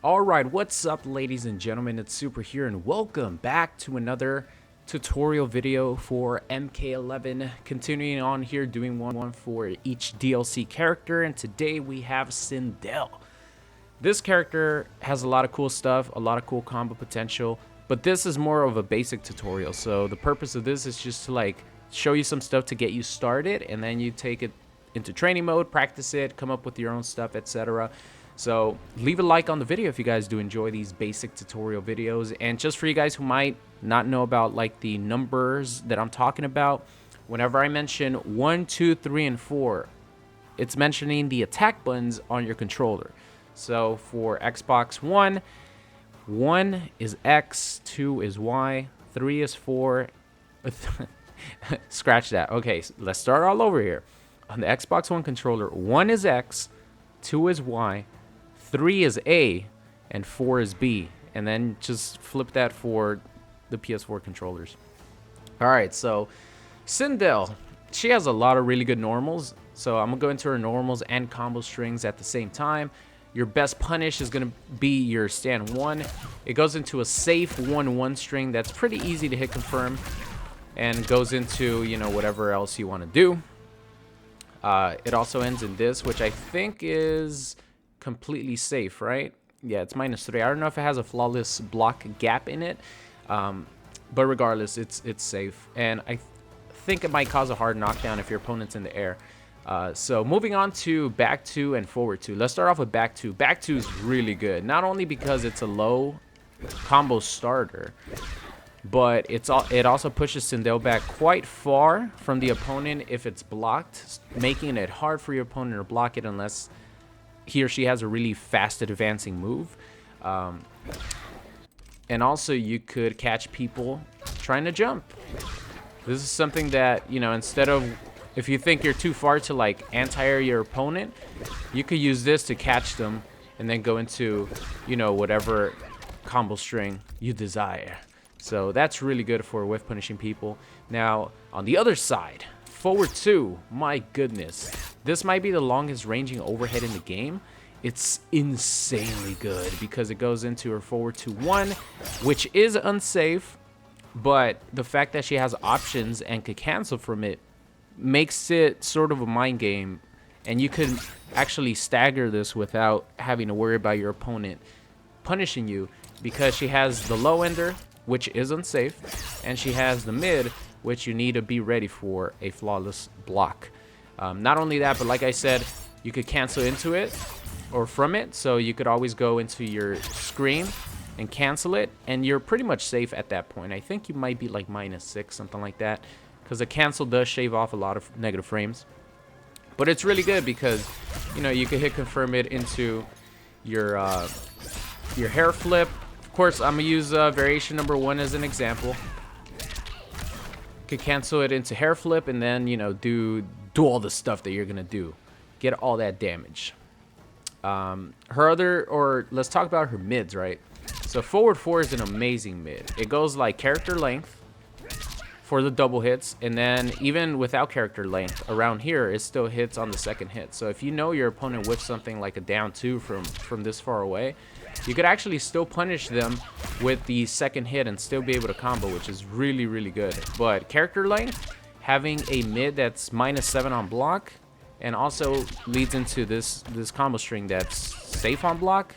Alright, what's up ladies and gentlemen, it's Super here and welcome back to another tutorial video for MK11. Continuing on here, doing one for each DLC character, and today we have Sindel. This character has a lot of cool stuff, a lot of cool combo potential, but this is more of a basic tutorial. So the purpose of this is just to like show you some stuff to get you started, and then you take it into training mode, practice it, come up with your own stuff, etc. So leave a like on the video if you guys do enjoy these basic tutorial videos. And just for you guys who might not know about like the numbers that I'm talking about, whenever I mention 1, 2, 3, and 4, it's mentioning the attack buttons on your controller. So for Xbox One, 1 is X, 2 is Y, 3 is 4. Scratch that. Okay, so let's start all over here. On the Xbox One controller, 1 is X, 2 is Y, 3 is A, and 4 is B. And then just flip that for the PS4 controllers. Alright, so Sindel, she has a lot of really good normals. So I'm going to go into her normals and combo strings at the same time. Your best punish is going to be your stand 1. It goes into a safe 1-1 string that's pretty easy to hit confirm. And goes into, you know, whatever else you want to do. It also ends in this, which I think is completely safe, right? Yeah, it's -3. I don't know if it has a flawless block gap in it, but regardless, it's safe. And I think it might cause a hard knockdown if your opponent's in the air. So moving on to back 2 and forward 2. Let's start off with back 2. Back 2 is really good, not only because it's a low combo starter, but it also pushes Sindel back quite far from the opponent if it's blocked, making it hard for your opponent to block it unless he or she has a really fast advancing move. And also you could catch people trying to jump. This is something that, you know, instead of, if you think you're too far to like anti-air your opponent, you could use this to catch them and then go into, you know, whatever combo string you desire. So that's really good for whiff punishing people. Now, on the other side, forward 2, my goodness. This might be the longest ranging overhead in the game. It's insanely good because it goes into her forward 2-1, which is unsafe, but the fact that she has options and could cancel from it makes it sort of a mind game, and you could actually stagger this without having to worry about your opponent punishing you because she has the low ender, which is unsafe, and she has the mid, which you need to be ready for a flawless block. Not only that, but like I said, you could cancel into it or from it, so you could always go into your screen and cancel it, and you're pretty much safe at that point. I think you might be like -6, something like that, because the cancel does shave off a lot of negative frames. But it's really good because, you know, you can hit confirm it into your hair flip. Of course, I'm gonna use variation number 1 as an example. Could cancel it into hair flip and then, you know, do all the stuff that you're gonna do, get all that damage. Let's talk about her mids, right? So forward 4 is an amazing mid. It goes like character length for the double hits, and then even without character length around here, it still hits on the second hit. So if you know your opponent whiffs something like a down 2 from this far away, you could actually still punish them with the second hit and still be able to combo, which is really, really good. But character length, having a mid that's -7 on block, and also leads into this combo string that's safe on block.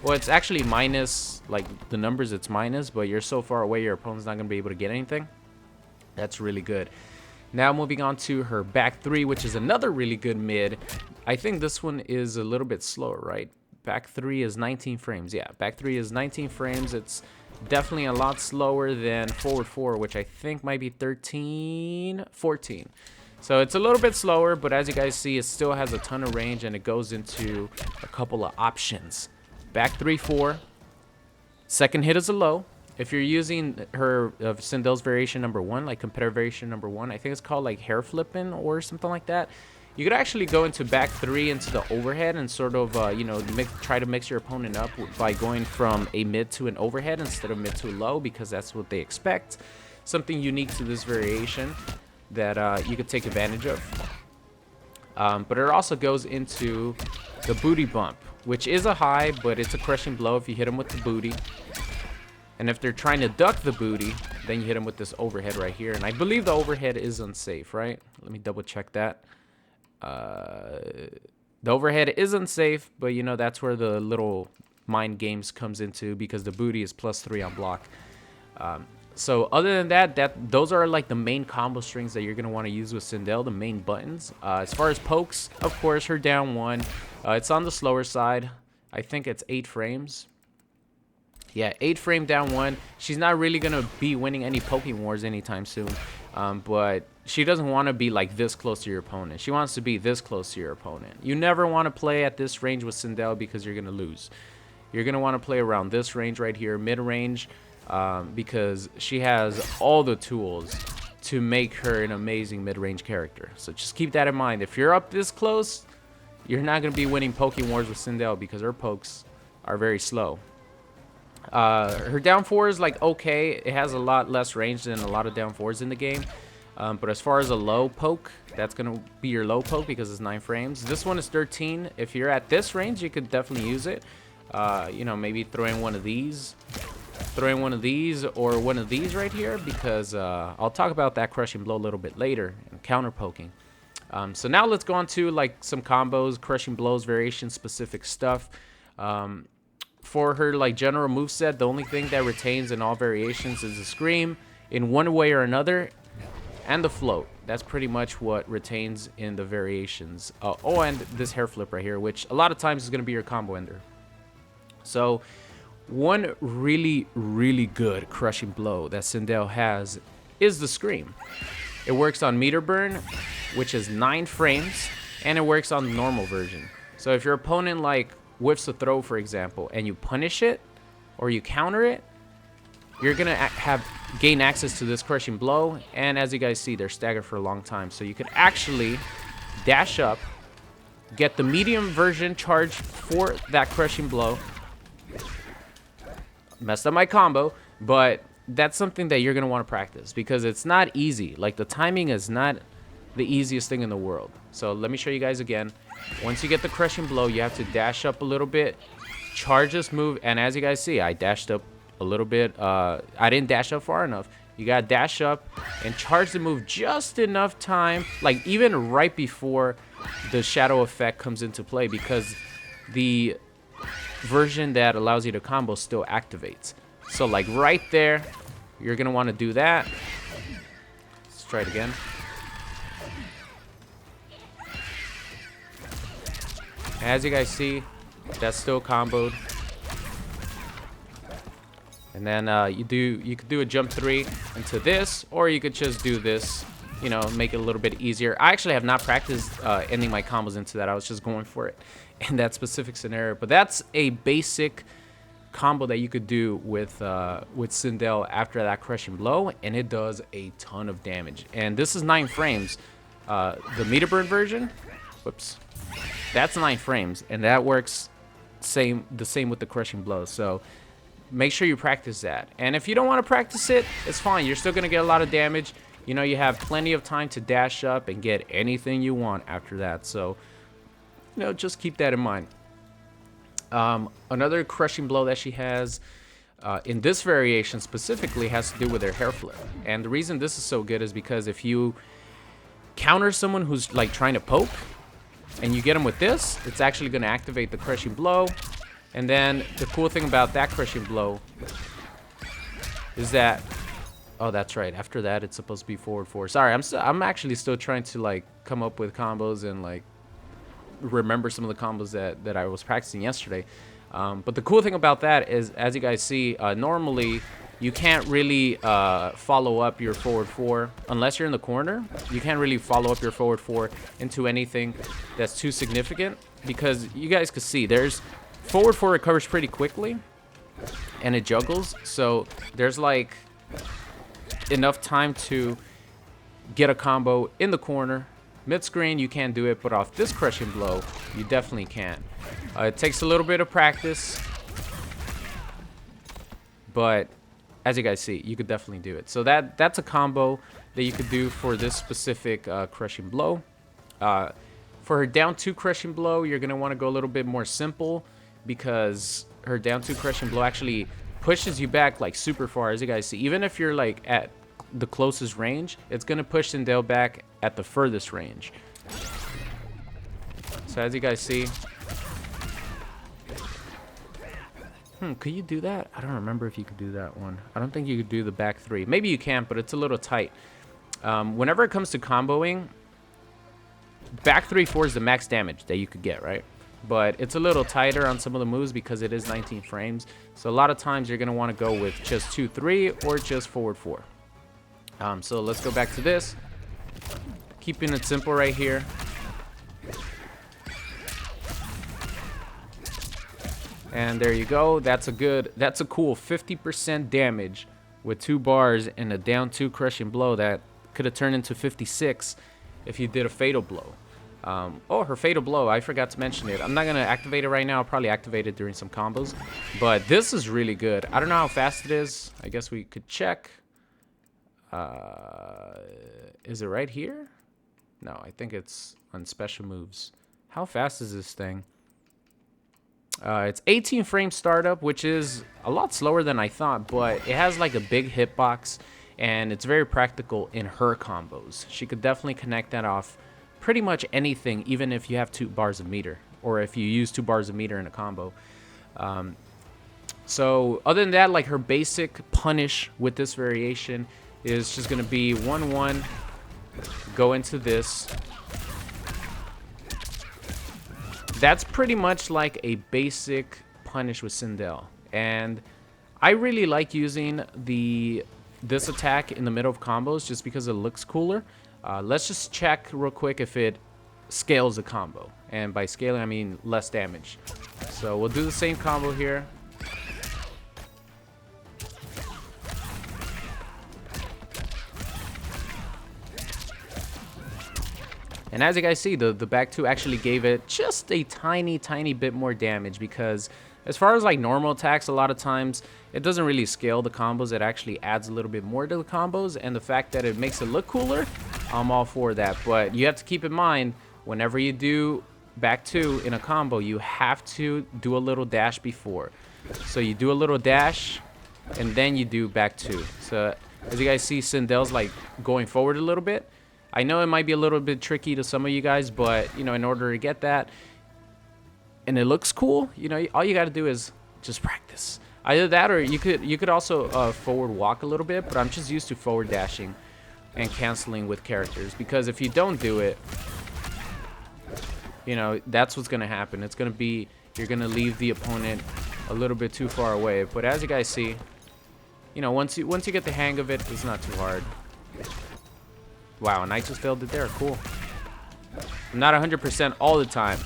Well, it's actually minus, like the numbers, it's minus, but you're so far away, your opponent's not going to be able to get anything. That's really good. Now moving on to her back 3, which is another really good mid. I think this one is a little bit slower, right? Back 3 is 19 frames. Yeah, back 3 is 19 frames. It's definitely a lot slower than forward 4, which I think might be 14. So it's a little bit slower, but as you guys see, it still has a ton of range, and it goes into a couple of options. Back 3-4. Second hit is a low. If you're using her Sindel's variation number 1, like competitor variation number 1, I think it's called like hair flipping or something like that. You could actually go into back 3 into the overhead and sort of, you know, try to mix your opponent up by going from a mid to an overhead instead of mid to a low, because that's what they expect. Something unique to this variation that you could take advantage of. but it also goes into the booty bump, which is a high, but it's a crushing blow if you hit them with the booty. And if they're trying to duck the booty, then you hit them with this overhead right here. And I believe the overhead is unsafe, right? Let me double check that. The overhead is unsafe, but you know, that's where the little mind games comes into, because the booty is +3 on block. So other than that, those are like the main combo strings that you're going to want to use with Sindel, the main buttons. As far as pokes, of course, her down one, it's on the slower side. I think it's 8 frames. Yeah, 8 frame down one. She's not really going to be winning any poking wars anytime soon. But she doesn't want to be like this close to your opponent. She wants to be this close to your opponent. You never want to play at this range with Sindel because you're going to lose. You're going to want to play around this range right here, mid-range, because she has all the tools to make her an amazing mid-range character. So just keep that in mind. If you're up this close, you're not going to be winning poking wars with Sindel because her pokes are very slow. Her down 4 is like okay. It has a lot less range than a lot of down 4s in the game. But as far as a low poke, that's going to be your low poke because it's 9 frames. This one is 13. If you're at this range, you could definitely use it. You know, maybe throw in one of these. Throw in one of these or one of these right here, because I'll talk about that crushing blow a little bit later and counter poking. So now let's go on to like some combos, crushing blows, variation specific stuff. For her like general moveset, the only thing that retains in all variations is the scream in one way or another, and the float. That's pretty much what retains in the variations. Oh, and this hair flip right here, which a lot of times is going to be your combo ender. So one really, really good crushing blow that Sindel has is the scream. It works on meter burn, which is 9 frames, and it works on the normal version. So if your opponent like whiffs a throw, for example, and you punish it or you counter it, you're gonna gain access to this crushing blow. And as you guys see, they're staggered for a long time, so you could actually dash up, get the medium version charge for that crushing blow. Messed up my combo, but that's something that you're gonna want to practice because it's not easy. Like, the timing is not the easiest thing in the world. So let me show you guys again. Once you get the crushing blow, you have to dash up a little bit, charge this move, and as you guys see, I dashed up a little bit. I didn't dash up far enough. You gotta dash up and charge the move just enough time, like even right before the shadow effect comes into play, because the version that allows you to combo still activates. So like right there, you're gonna want to do that. Let's try it again. As you guys see, that's still comboed. And then you could do a jump 3 into this, or you could just do this, you know, make it a little bit easier. I actually have not practiced ending my combos into that. I was just going for it in that specific scenario. But that's a basic combo that you could do with Sindel after that crushing blow, and it does a ton of damage. And this is 9 frames. The meter burn version, whoops, that's 9 frames, and that works the same with the crushing blow. So make sure you practice that. And if you don't want to practice it, it's fine. You're still gonna get a lot of damage. You know, you have plenty of time to dash up and get anything you want after that. So, you know, just keep that in mind. Another crushing blow that she has in this variation specifically has to do with her hair flip. And the reason this is so good is because if you counter someone who's like trying to poke and you get them with this, it's actually going to activate the crushing blow. And then the cool thing about that crushing blow is that, oh, that's right, after that it's supposed to be forward 4. Sorry, I'm actually still trying to like come up with combos and like remember some of the combos that I was practicing yesterday. But the cool thing about that is, as you guys see, normally you can't really follow up your forward 4 unless you're in the corner. You can't really follow up your forward 4 into anything that's too significant, because you guys can see there's forward 4 recovers pretty quickly and it juggles, so there's like enough time to get a combo in the corner. Mid-screen, you can't do it, but off this crushing blow, you definitely can. It takes a little bit of practice, but as you guys see, you could definitely do it. So that's a combo that you could do for this specific crushing blow. For her down 2 crushing blow, you're going to want to go a little bit more simple, because her down 2 crushing blow actually pushes you back like super far, as you guys see. Even if you're like at the closest range, it's going to push Sindel back at the furthest range. So as you guys see, could you do that? I don't remember if you could do that one. I don't think you could do the back 3. Maybe you can, but it's a little tight. Whenever it comes to comboing, back 3-4 is the max damage that you could get, right? But it's a little tighter on some of the moves because it is 19 frames. So a lot of times you're going to want to go with just 2-3 or just forward 4. So let's go back to this. Keeping it simple right here. And there you go. That's a cool 50% damage with 2 bars and a down 2 crushing blow that could have turned into 56 if you did a fatal blow. Oh, her fatal blow, I forgot to mention it. I'm not gonna activate it right now. I'll probably activate it during some combos, but this is really good. I don't know how fast it is. I guess we could check. Is it right here? No, I think it's on special moves. How fast is this thing? It's 18 frame startup, which is a lot slower than I thought, but it has like a big hitbox, and it's very practical in her combos. She could definitely connect that off pretty much anything, even if you have 2 bars of meter, or if you use 2 bars of meter in a combo. So other than that, like her basic punish with this variation is just going to be 1-1, go into this. That's pretty much like a basic punish with Sindel. And I really like using this attack in the middle of combos just because it looks cooler. Let's just check real quick if it scales the combo. And by scaling, I mean less damage. So we'll do the same combo here. And as you guys see, the back 2 actually gave it just a tiny bit more damage, because as far as like normal attacks, a lot of times it doesn't really scale the combos. It actually adds a little bit more to the combos, and the fact that it makes it look cooler, I'm all for that. But you have to keep in mind, whenever you do back 2 in a combo, you have to do a little dash before. So you do a little dash, and then you do back 2. So as you guys see, Sindel's like going forward a little bit. I know it might be a little bit tricky to some of you guys, but you know, in order to get that and it looks cool, you know, all you got to do is just practice. Either that, or you could also forward walk a little bit, but I'm just used to forward dashing and canceling with characters, because if you don't do it, you know, that's what's going to happen. It's going to be, you're going to leave the opponent a little bit too far away. But as you guys see, you know, once you get the hang of it, it's not too hard. Wow, and I just failed it there. Cool. I'm not 100% all the time.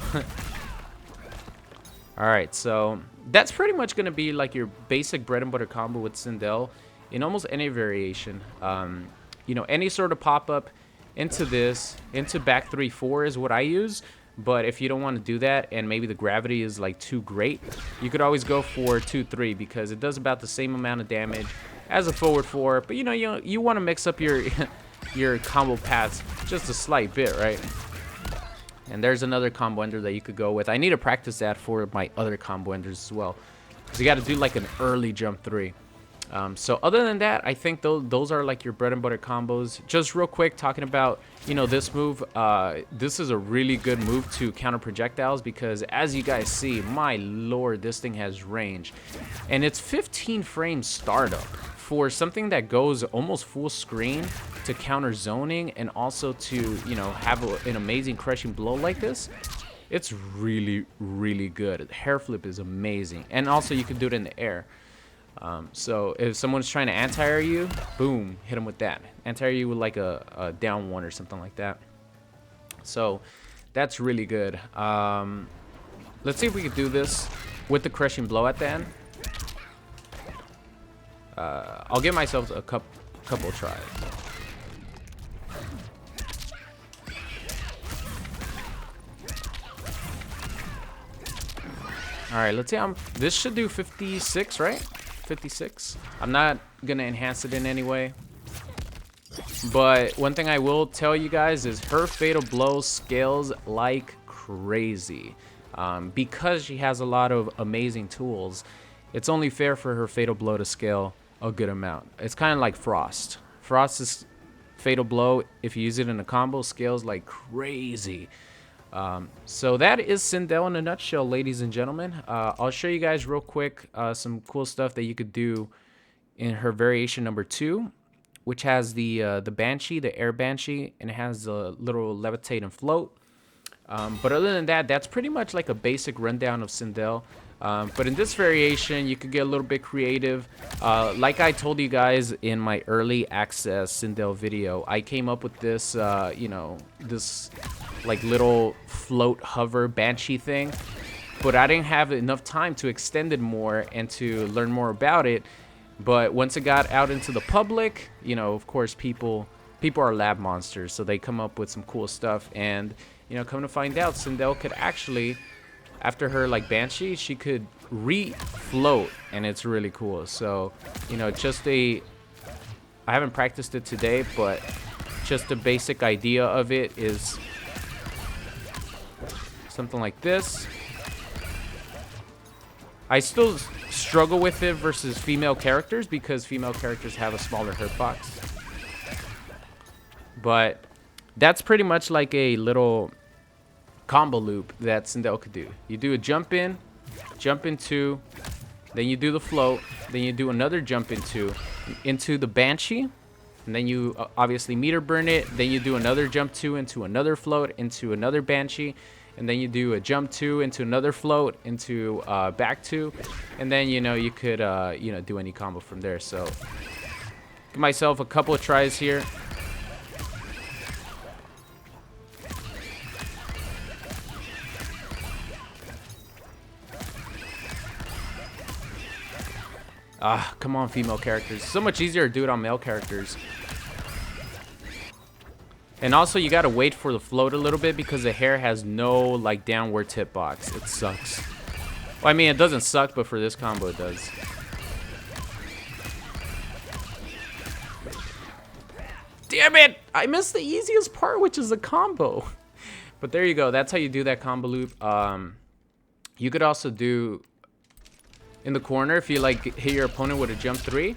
Alright, so that's pretty much going to be like your basic bread and butter combo with Sindel in almost any variation. You know, any sort of pop-up into this, into back 3-4 is what I use. But if you don't want to do that, and maybe the gravity is like too great, you could always go for 2-3, because it does about the same amount of damage as a forward 4. But you know, you want to mix up your your combo paths just a slight bit, right? And there's another combo ender that you could go with. I need to practice that for my other combo enders as well, because you got to do like an early jump 3. So other than that, I think those are like your bread and butter combos. Just real quick, talking about, you know, this move. This is a really good move to counter projectiles, because as you guys see, my lord, this thing has range, and it's 15 frames startup for something that goes almost full screen to counter zoning, and also to, you know, have an amazing crushing blow like this. It's really good. Hair flip is amazing, and also you can do it in the air. So if someone's trying to anti-air you, boom, hit them with that. Anti-air you with like a down 1 or something like that. So that's really good. Let's see if we can do this with the crushing blow at the end. I'll give myself a couple tries. All right, let's see. This should do 56, right? 56. I'm not gonna enhance it in any way. But one thing I will tell you guys is her fatal blow scales like crazy. Because she has a lot of amazing tools, it's only fair for her fatal blow to scale a good amount. It's kind of like Frost. Frost's fatal blow, if you use it in a combo, scales like crazy. So that is Sindel in a nutshell, ladies and gentlemen. I'll show you guys real quick some cool stuff that you could do in her variation number 2, which has the Banshee, the Air Banshee, and it has the little levitate and float. But other than that, that's pretty much like a basic rundown of Sindel. But in this variation, you could get a little bit creative. Like I told you guys in my early access Sindel video, I came up with this, you know, this like little float hover Banshee thing. But I didn't have enough time to extend it more and to learn more about it. But once it got out into the public, you know, of course, people are lab monsters, so they come up with some cool stuff. And you know, come to find out, Sindel could actually, after her like Banshee, she could re-float, and it's really cool. So, you know, I haven't practiced it today, but just the basic idea of it is something like this. I still struggle with it versus female characters because female characters have a smaller hitbox. But that's pretty much like a little combo loop that Sindel could do. You do a jump in, jump into, then you do the float, then you do another jump into the Banshee, and then you obviously meter burn it, then you do another jump 2 into another float, into another Banshee, and then you do a jump 2 into another float, into back 2, and then, you know, you could, you know, do any combo from there. So, give myself a couple of tries here. Ah, come on, female characters. So much easier to do it on male characters. And also, you gotta wait for the float a little bit because the hair has no, like, downward tip box. It sucks. Well, I mean, it doesn't suck, but for this combo, it does. Damn it! I missed the easiest part, which is the combo. But there you go. That's how you do that combo loop. You could also do in the corner, if you like hit your opponent with a jump 3,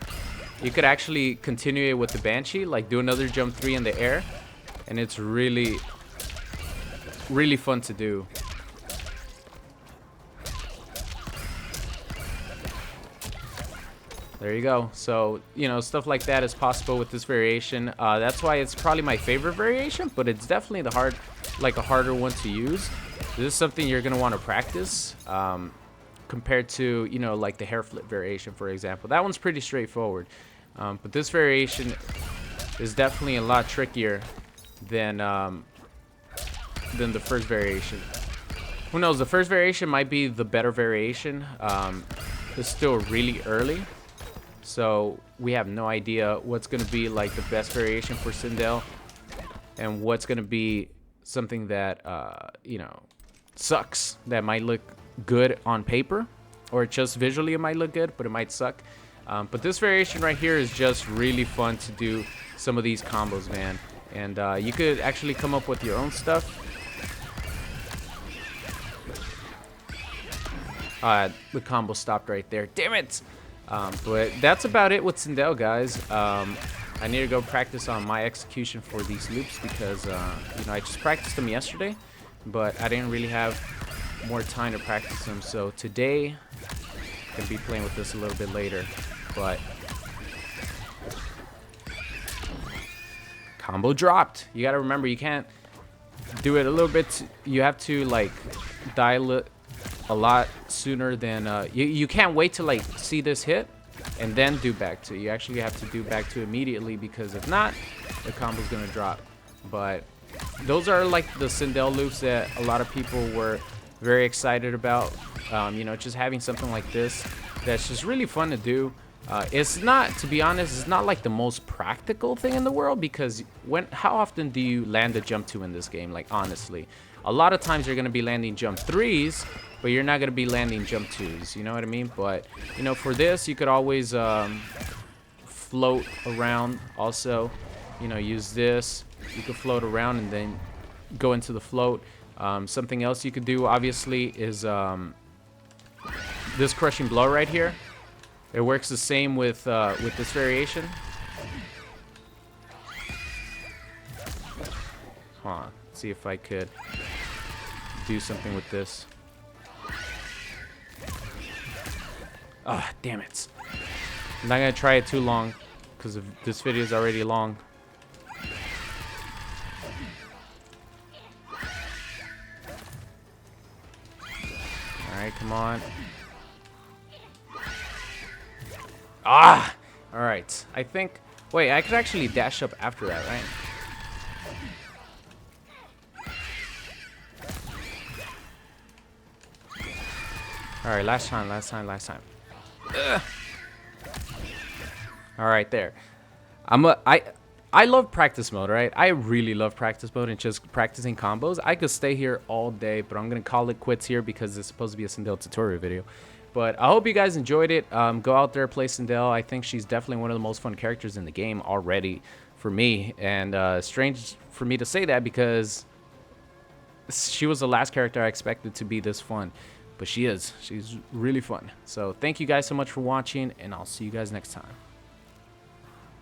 you could actually continue it with the Banshee, like do another jump 3 in the air, and it's really fun to do. There you go. So, you know, stuff like that is possible with this variation. That's why it's probably my favorite variation, but it's definitely the a harder one to use. This is something you're gonna want to practice. Compared to, you know, like the hair flip variation, for example. That one's pretty straightforward. But this variation is definitely a lot trickier than the first variation. Who knows? The first variation might be the better variation. It's still really early, so we have no idea what's going to be like the best variation for Sindel and what's going to be something that, you know, sucks, that might look good on paper, or just visually it might look good, but it might suck. But this variation right here is just really fun to do some of these combos, man. And you could actually come up with your own stuff. The combo stopped right there. Damn it! But that's about it with Sindel, guys. I need to go practice on my execution for these loops because, you know, I just practiced them yesterday, but I didn't really have more time to practice them. So today, I'm gonna be playing with this a little bit later. But combo dropped. You gotta remember, you can't do it a little bit. You have to like dial it a lot sooner than you can't wait to like see this hit and then do back two. You actually have to do back two immediately, because if not, the combo's gonna drop. But those are like the Sindel loops that a lot of people were very excited about. You know, just having something like this that's just really fun to do. It's not, to be honest, it's not like the most practical thing in the world, because how often do you land a jump 2 in this game? Like, honestly, a lot of times you're going to be landing jump 3s, but you're not going to be landing jump 2s, you know what I mean? But, you know, for this, you could always float around also. you know, use this. You could float around and then go into the float. Something else you could do, obviously, is this crushing blow right here. It works the same with this variation. Hold on, see if I could do something with this. Ah, damn it. I'm not gonna try it too long because this video is already long. Alright, come on. Ah! Alright, I think... Wait, I could actually dash up after that, right? Alright, last time. Alright, there. I love practice mode, right? I really love practice mode and just practicing combos. I could stay here all day, but I'm gonna call it quits here because it's supposed to be a Sindel tutorial video. But I hope you guys enjoyed it. Go out there, play Sindel. I think she's definitely one of the most fun characters in the game already for me. And strange for me to say that because she was the last character I expected to be this fun. But she is. She's really fun. So thank you guys so much for watching, and I'll see you guys next time.